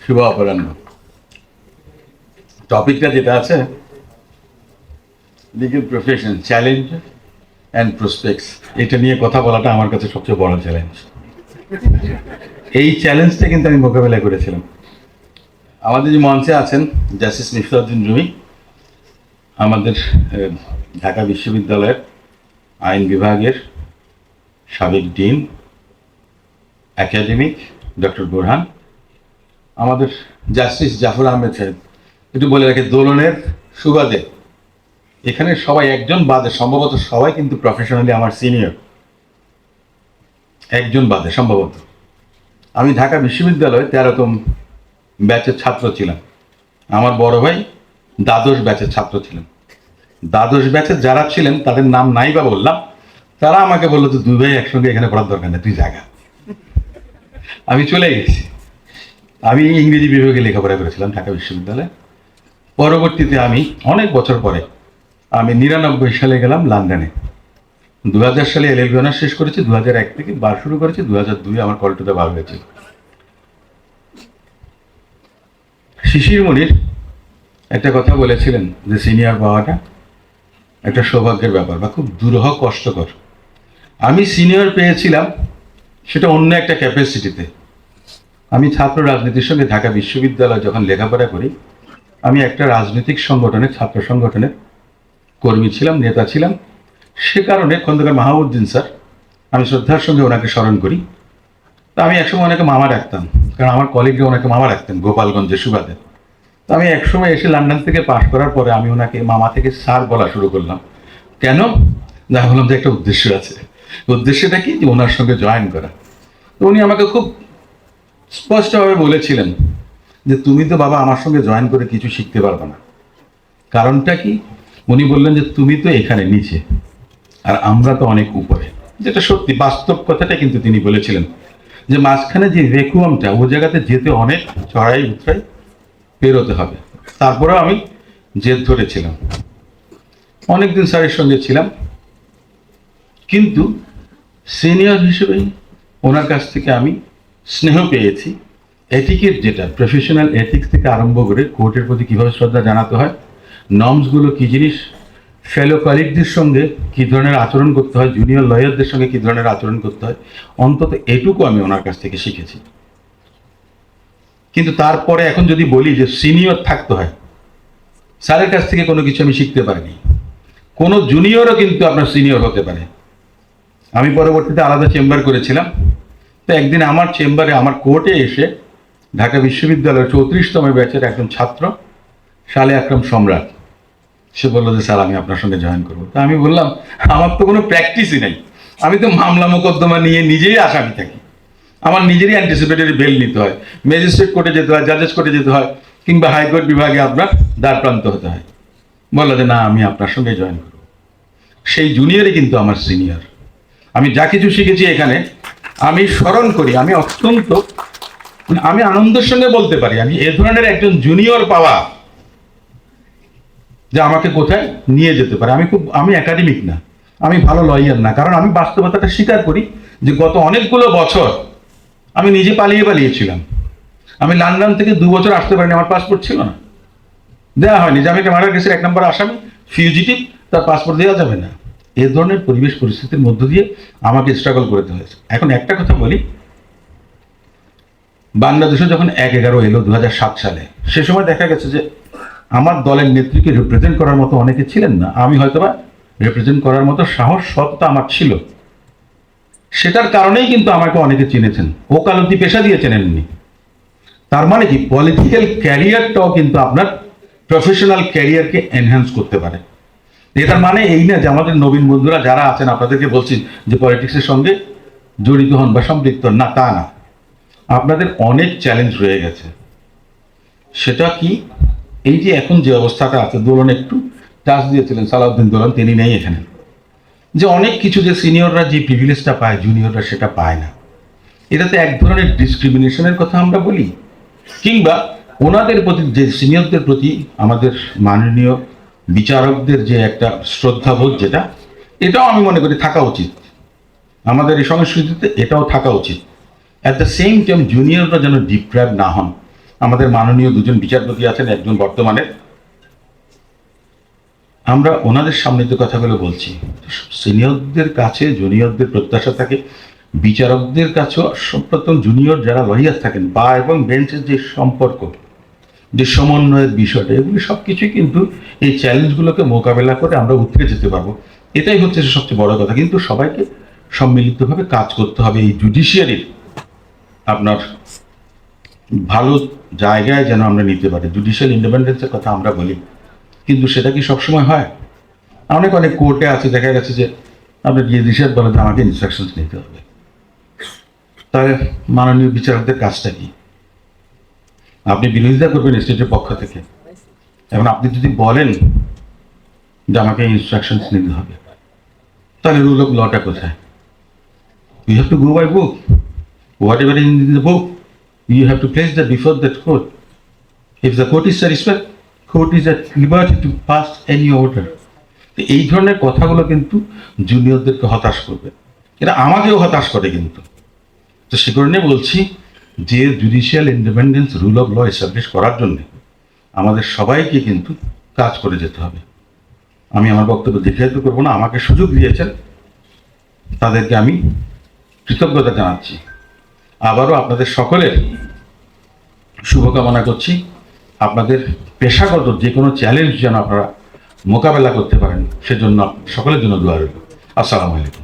শুভ অপরাহ্ন। টপিকটা যেটা আছে, legal profession challenge and prospects, এটা নিয়ে কথা বলাটা আমার কাছে সবচেয়ে বড় চ্যালেঞ্জ। এই চ্যালেঞ্জটা কিন্তু আমি মোকাবেলা করেছিলাম। আমাদের যে মঞ্চে আছেন জাস্টিস মিফতাউদ্দিন রুমি, আমাদের ঢাকা বিশ্ববিদ্যালয়ের আইন বিভাগের সাবেক ডিন একাডেমিক ডক্টর বোরহান, আমাদের জাস্টিস জাফর আহমেদ সাহেব। একটু বলে রাখি, দোলনের সুবাদে এখানে সবাই একজন বাদে, সম্ভবত সবাই কিন্তু প্রফেশনালি আমার সিনিয়র, একজন বাদে সম্ভবত। আমি ঢাকা বিশ্ববিদ্যালয়ে 13তম ব্যাচের ছাত্র ছিলাম। আমার বড় ভাই দ্বাদশ ব্যাচের ছাত্র ছিলেন। দ্বাদশ ব্যাচের যারা ছিলেন তাদের নাম নাই বা বললাম, তারা আমাকে বললো তো দুই ভাই একসঙ্গে এখানে পড়ার দরকার নেই, তুই জায়গা। আমি চলে গেছি। আমি ইংরেজি বিভাগে লেখাপড়া করেছিলাম ঢাকা বিশ্ববিদ্যালয়ে। পরবর্তীতে আমি অনেক বছর পরে আমি 99 সালে গেলাম লন্ডনে। 2000 সালে এলএলবি অনার্স শেষ করেছি, 2001 থেকে বার শুরু করেছি, 2002 আমার কল টু দ্য বার হয়েছে। শিশির মনির একটা কথা বলেছিলেন যে সিনিয়র পাওয়াটা একটা সৌভাগ্যের ব্যাপার বা খুব দুরূহ কষ্টকর। আমি সিনিয়র পেয়েছিলাম সেটা অন্য একটা ক্যাপাসিটিতে। আমি ছাত্র রাজনীতির সঙ্গে ঢাকা বিশ্ববিদ্যালয়ে যখন লেখাপড়া করি, আমি একটা রাজনৈতিক সংগঠনের, ছাত্র সংগঠনের কর্মী ছিলাম, নেতা ছিলাম। সে কারণে খন্দকার মাহমুদ্দিন স্যার, আমি শ্রদ্ধার সঙ্গে ওনাকে স্মরণ করি। তা আমি একসময় ওনাকে মামা ডাকতাম, কারণ আমার কলিগরা ওনাকে মামা ডাকতেন গোপালগঞ্জের সুবাদে। তো আমি একসময় এসে লন্ডন থেকে পাশ করার পরে আমি ওনাকে মামা থেকে স্যার বলা শুরু করলাম। কেন? না, বললাম যে একটা উদ্দেশ্য আছে। উদ্দেশ্যটা কি? যে ওনার সঙ্গে জয়েন করা। তো উনি আমাকে খুব স্পষ্টভাবে বলেছিলেন যে তুমি তো বাবা আমার সঙ্গে জয়েন করে কিছু শিখতে পারবে না। কারণটা কি? উনি বললেন যে তুমি তো এখানে নিচে আর আমরা তো অনেক উপরে। যেটা সত্যি, বাস্তব কথাটা কিন্তু তিনি বলেছিলেন যে মাঝখানে যে ভ্যাকুয়ামটা, ও জায়গাতে যেতে অনেক চড়াই উতরাই পেরোতে হবে। তারপরেও আমি জেদ ধরেছিলাম, অনেকদিন স্যারের সঙ্গে ছিলাম, কিন্তু সিনিয়র হিসেবেই ওনার কাছ থেকে আমি স্নেহ পেয়েছি। এটিকেট, যেটা প্রফেশনাল এথিক্স থেকে আরম্ভ করে কোর্টের প্রতি কীভাবে শ্রদ্ধা জানাতে হয়, নর্মসগুলো কী জিনিস, ফেলো কলিগদের সঙ্গে কী ধরনের আচরণ করতে হয়, জুনিয়র লয়ারদের সঙ্গে কী ধরনের আচরণ করতে হয়, অন্তত এটুকু আমি ওনার কাছ থেকে শিখেছি। কিন্তু তারপরে এখন যদি বলি যে সিনিয়র থাকতে হয়, স্যারের কাছ থেকে কোনো কিছু আমি শিখতে পারিনি। কোনো জুনিয়রও কিন্তু আপনার সিনিয়র হতে পারে। আমি পরবর্তীতে আলাদা চেম্বার করেছিলাম। তো একদিন আমার চেম্বারে, আমার কোর্টে এসে ঢাকা বিশ্ববিদ্যালয়ের 34তম ব্যাচের একজন ছাত্র সালে আকরাম সম্রাট, সে বললো যে স্যার আমি আপনার সঙ্গে জয়েন করবো। তা আমি বললাম আমার তো কোনো প্র্যাকটিসই নেই, আমি তো মামলা মোকদ্দমা নিয়ে নিজেই আসামি থাকি, আমার নিজেরই অ্যান্টিসিপেটরি বেল নিতে হয়, ম্যাজিস্ট্রেট কোর্টে যেতে হয়, জাজেস কোর্টে যেতে হয়, কিংবা হাইকোর্ট বিভাগে আপনার দ্বারপ্রান্ত হতে হয়। বললো যে না, আমি আপনার সঙ্গে জয়েন করবো। সেই জুনিয়রই কিন্তু আমার সিনিয়র। আমি যা কিছু শিখেছি এখানে আমি স্মরণ করি, আমি অত্যন্ত, আমি আনন্দের সঙ্গে বলতে পারি, আমি এ ধরনের একজন জুনিয়র পাওয়া যে আমাকে কোথায় নিয়ে যেতে পারে। আমি একাডেমিক না, আমি ভালো লয়ার না, কারণ আমি বাস্তবতাটা স্বীকার করি যে গত অনেকগুলো বছর আমি নিজে পালিয়েছিলাম। আমি লন্ডন থেকে 2 বছর আসতে পারিনি, আমার পাসপোর্ট ছিল না, দেওয়া হয়নি। যে আমি একটা মার্ডার কেসের 1 নম্বর আসামি, ফিউজিটিভ, তার পাসপোর্ট দেওয়া যাবে না। এ ধরনের পরিবেশ পরিস্থিতির মধ্য দিয়ে আমাকে স্ট্রাগল করতে হয়েছে। এখন একটা কথা বলি, বাংলাদেশে যখন 1/11 এলো 2007 সালে, সে সময় দেখা গেছে যে আমার দলের নেত্রীকে রিপ্রেজেন্ট করার মতো অনেকে ছিলেন না। আমি হয়তোবা রিপ্রেজেন্ট করার মতো সাহস, সততা আমার ছিল। সেটার কারণেই কিন্তু আমাকে অনেকে চিনেছেন, ওকালতি পেশা দিয়ে চেনেননি। তার মানে কি, পলিটিক্যাল ক্যারিয়ারটাও কিন্তু আপনার প্রফেশনাল ক্যারিয়ারকে এনহ্যান্স করতে পারে। এটার মানে এই না যে আমাদের নবীন বন্ধুরা যারা আছেন আপনাদেরকে বলছি যে পলিটিক্সের সঙ্গে জড়িত হন বা সম্পৃক্ত না, তা না। আপনাদের অনেক চ্যালেঞ্জ রয়ে গেছে। সেটা কি? এই যে এখন যে অবস্থাটা আছে, দোলন একটু টাচ দিয়েছিলেন সালাউদ্দিন দোলন, তিনি নেই এখানে, যে অনেক কিছু যে সিনিয়ররা যে প্রিভিলেজটা পায় জুনিয়ররা সেটা পায় না। এটাতে এক ধরনের ডিসক্রিমিনেশনের কথা আমরা বলি, কিংবা ওনাদের প্রতি, যে সিনিয়রদের প্রতি আমাদের মাননীয় বিচারকদের যে একটা শ্রদ্ধাবোধ, যেটা, এটাও আমি মনে করি থাকা উচিত। আমাদের এই সংস্কৃতিতে এটাও থাকা উচিত। অ্যাট দ্য সেম টাইম জুনিয়ররা যেন ডিপ্রাইভ না হন, আমাদের মাননীয় দুজন বিচারপতি আছেন, একজন বর্তমানে, আমরা ওনাদের সামনে তো কথাগুলো বলছি। সিনিয়রদের কাছে জুনিয়রদের প্রত্যাশা থাকে, বিচারকদের কাছেও সর্বপ্রথম জুনিয়র যারা লয়ার থাকেন বা এবং বেঞ্চের যে সম্পর্ক, যে সমন্বয়ের বিষয়টা, এগুলি সব কিছুই কিন্তু এই চ্যালেঞ্জগুলোকে মোকাবেলা করে আমরা উঠে যেতে পারবো। এটাই হচ্ছে সবচেয়ে বড় কথা। কিন্তু সবাইকে সম্মিলিতভাবে কাজ করতে হবে এই জুডিশিয়ারির আপনার ভালো জায়গায় যেন আমরা নিতে পারি। জুডিশিয়াল ইন্ডিপেন্ডেন্সের কথা আমরা বলি, কিন্তু সেটা কি সবসময় হয়? অনেক অনেক কোর্টে আছে, দেখা গেছে যে আপনি জুডিশিয়াল বলে যে আমাকে ইনস্ট্রাকশনস নিতে হবে। তাহলে মাননীয় বিচারকদের কাজটা কি? আপনি বিরোধিতা করবেন স্টেটের পক্ষ থেকে, এখন আপনি যদি বলেন যে আমাকে ইনস্ট্রাকশনস নিতে হবে, তাহলে রুল অফ লটা কোথায়? You have to go by book, whatever in the book you have to place that before that court. If the court is satisfied, court is at liberty to pass any order. এই ধরনের কথাগুলো কিন্তু জুনিয়রদেরকে হতাশ করবে, এটা আমাকেও হতাশ করে কিন্তু। তো সে কারণে বলছি যে judicial independence, rule of law establish করার জন্য আমাদের সবাইকে কিন্তু কাজ করে যেতে হবে। আমি আমার বক্তব্য দীর্ঘায়িত করবো না, আমাকে সুযোগ দিয়েছেন, তাদেরকে আমি কৃতজ্ঞতা জানাচ্ছি। আবারও আপনাদের সকলের শুভকামনা করছি। আপনাদের পেশাগত যে কোনো চ্যালেঞ্জ যেন আপনারা মোকাবেলা করতে পারেন, সেজন্য সকলের জন্য দোয়া রইল। আসসালামু আলাইকুম।